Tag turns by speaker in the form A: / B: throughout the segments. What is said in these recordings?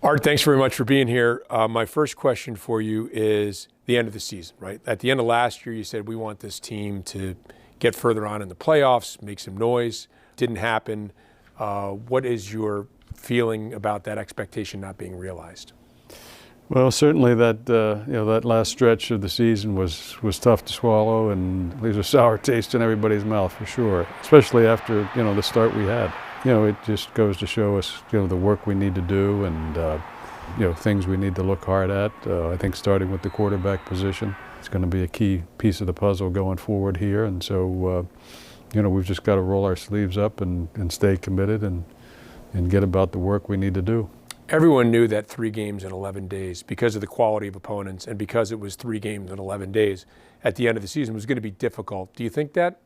A: Art, thanks very much for being here. My first question for you is the end of the season, right? At the end of last year, you said we want this team to get further on in the playoffs, make some noise. Didn't happen. What is your feeling about that expectation not being realized?
B: Well, certainly that that last stretch of the season was tough to swallow, and leaves a sour taste in everybody's mouth for sure. Especially after the start we had. It just goes to show us the work we need to do, and things we need to look hard at. I think starting with the quarterback position, it's going to be a key piece of the puzzle going forward here, and so we've just got to roll our sleeves up and stay committed and get about the work we need to do.
A: Everyone knew that 3 games in 11 days, because of the quality of opponents and because it was 3 games in 11 days at the end of the season, was going to be difficult. Do you think that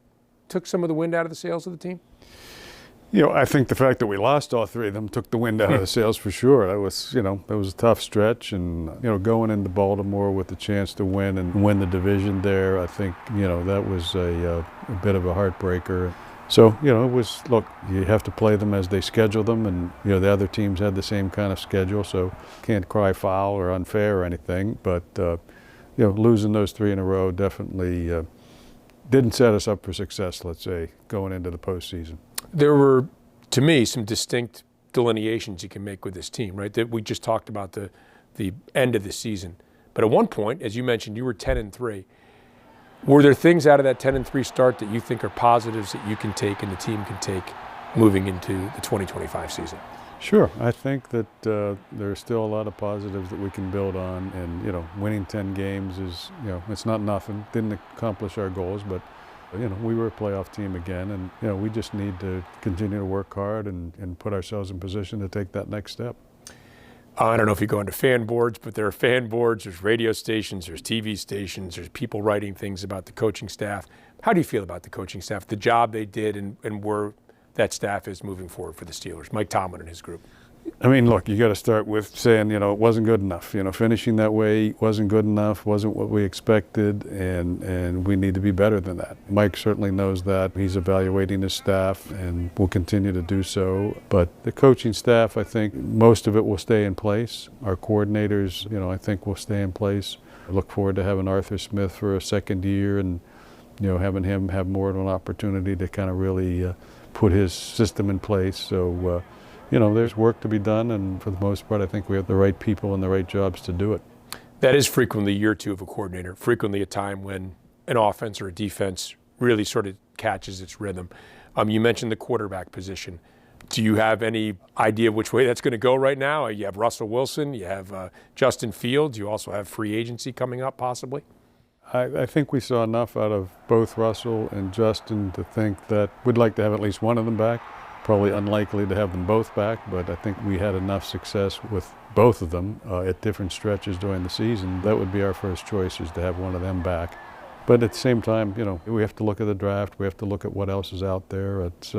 A: took some of the wind out of the sails of the team?
B: I think the fact that we lost all 3 of them took the wind out of the sails for sure. That was a tough stretch, and going into Baltimore with the chance to win and win the division there, I think that was a bit of a heartbreaker. So it was, look, you have to play them as they schedule them, and the other teams had the same kind of schedule, so can't cry foul or unfair or anything. But losing those 3 in a row definitely didn't set us up for success, let's say, going into the postseason.
A: There were, to me, some distinct delineations you can make with this team, right? That we just talked about the end of the season. But at one point, as you mentioned, you were 10-3. Were there things out of that 10-3 start that you think are positives that you can take and the team can take moving into the 2025 season?
B: Sure. I think that there are still a lot of positives that we can build on, and winning 10 games is it's not nothing. Didn't accomplish our goals, but we were a playoff team again, and we just need to continue to work hard and put ourselves in position to take that next step.
A: I don't know if you go into fan boards, but there are fan boards, there's radio stations, there's TV stations, there's people writing things about the coaching staff. How do you feel about the coaching staff, the job they did, and where that staff is moving forward for the Steelers, Mike Tomlin and his group?
B: I mean, look, you got to start with saying, it wasn't good enough. Finishing that way wasn't good enough, wasn't what we expected, and we need to be better than that. Mike certainly knows that. He's evaluating his staff and will continue to do so. But the coaching staff, I think most of it will stay in place. Our coordinators, I think will stay in place. I look forward to having Arthur Smith for a second year and, having him have more of an opportunity to kind of really put his system in place. So, there's work to be done, and for the most part, I think we have the right people and the right jobs to do it.
A: That is frequently year 2 of a coordinator, frequently a time when an offense or a defense really sort of catches its rhythm. You mentioned the quarterback position. Do you have any idea which way that's going to go right now? You have Russell Wilson, you have Justin Fields, you also have free agency coming up possibly?
B: I think we saw enough out of both Russell and Justin to think that we'd like to have at least one of them back. Probably unlikely to have them both back, but I think we had enough success with both of them at different stretches during the season. That would be our first choice, is to have one of them back. But at the same time, we have to look at the draft. We have to look at what else is out there. It's,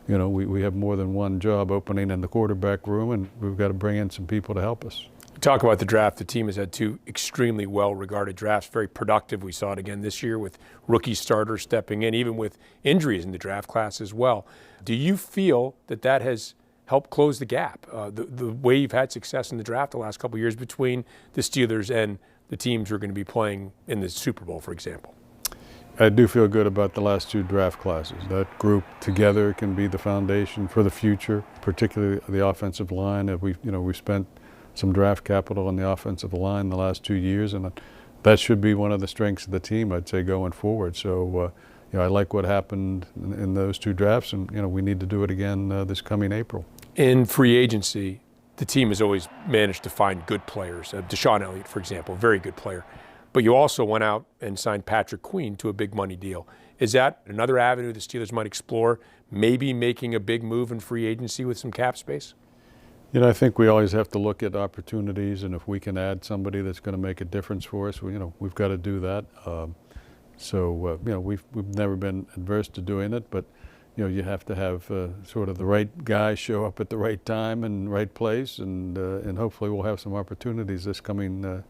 B: we have more than one job opening in the quarterback room, and we've got to bring in some people to help us.
A: Talk about the draft. The team has had 2 extremely well-regarded drafts, very productive. We saw it again this year with rookie starters stepping in, even with injuries in the draft class as well. Do you feel that that has helped close the gap, the way you've had success in the draft the last couple of years between the Steelers and the teams who are going to be playing in the Super Bowl, for example?
B: I do feel good about the last 2 draft classes. That group together can be the foundation for the future, particularly the offensive line. We've spent some draft capital on the offensive line the last 2 years, and that should be one of the strengths of the team, I'd say, going forward. So, I like what happened in those 2 drafts, and we need to do it again this coming April.
A: In free agency, the team has always managed to find good players. Deshaun Elliott, for example, very good player. But you also went out and signed Patrick Queen to a big money deal. Is that another avenue the Steelers might explore, maybe making a big move in free agency with some cap space?
B: I think we always have to look at opportunities, and if we can add somebody that's going to make a difference for us, we've got to do that. We've never been adverse to doing it, but you have to have sort of the right guy show up at the right time and right place, and hopefully we'll have some opportunities this coming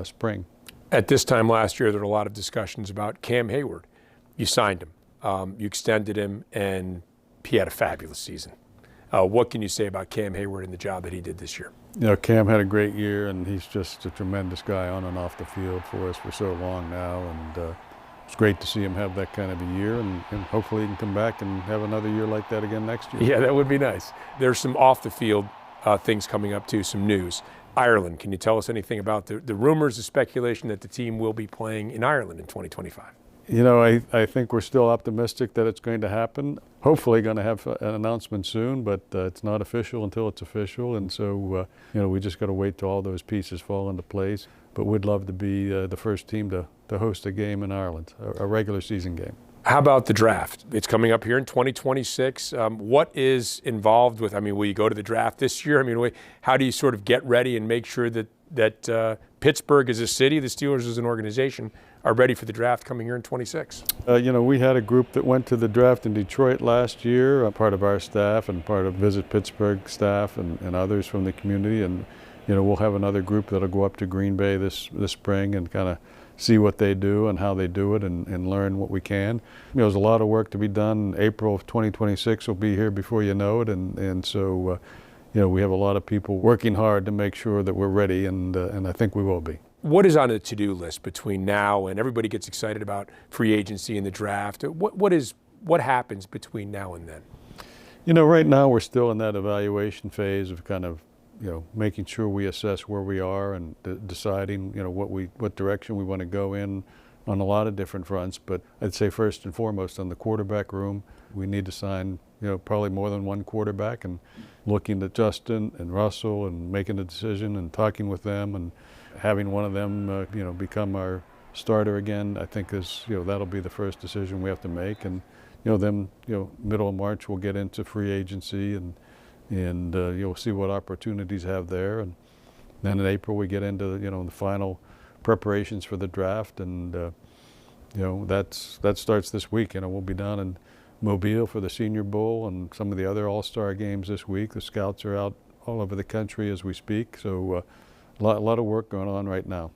B: spring.
A: At this time last year, there were a lot of discussions about Cam Hayward. You signed him, you extended him, and he had a fabulous season. What can you say about Cam Hayward and the job that he did this year?
B: You know, Cam had a great year, and he's just a tremendous guy on and off the field for us for so long now. And it's great to see him have that kind of a year, and hopefully he can come back and have another year like that again next year.
A: Yeah, that would be nice. There's some off-the-field things coming up too, some news. Ireland, can you tell us anything about the rumors, the speculation that the team will be playing in Ireland in 2025?
B: You know, I think we're still optimistic that it's going to happen. Hopefully going to have an announcement soon, but it's not official until it's official. And so, you know, we just got to wait till all those pieces fall into place. But we'd love to be the first team to host a game in Ireland, a regular season game.
A: How about the draft? It's coming up here in 2026. What is involved with, I mean, will you go to the draft this year? I mean, how do you sort of get ready and make sure that Pittsburgh as a city, the Steelers as an organization, are ready for the draft coming here in 26?
B: You know, we had a group that went to the draft in Detroit last year, part of our staff and part of Visit Pittsburgh staff and others from the community. And, you know, we'll have another group that'll go up to Green Bay this spring and kind of see what they do and how they do it and learn what we can. You know, there's a lot of work to be done. April of 2026 will be here before you know it. And so, you know, we have a lot of people working hard to make sure that we're ready, and I think we will be.
A: What is on the to-do list between now and everybody gets excited about free agency and the draft? What happens between now and then?
B: You know, right now we're still in that evaluation phase of kind of, you know, making sure we assess where we are and deciding, you know, what direction we want to go in on a lot of different fronts. But I'd say first and foremost on the quarterback room, we need to sign, you know, probably more than one quarterback, and looking at Justin and Russell and making a decision and talking with them and having one of them, you know, become our starter again, I think is, you know, that'll be the first decision we have to make. And, you know, then, you know, middle of March we'll get into free agency and you'll see what opportunities have there. And then in April we get into, you know, the final preparations for the draft. And, you know, that starts this week. You know, we'll be down in Mobile for the Senior Bowl and some of the other All-Star games this week. The scouts are out all over the country as we speak. So a lot of work going on right now.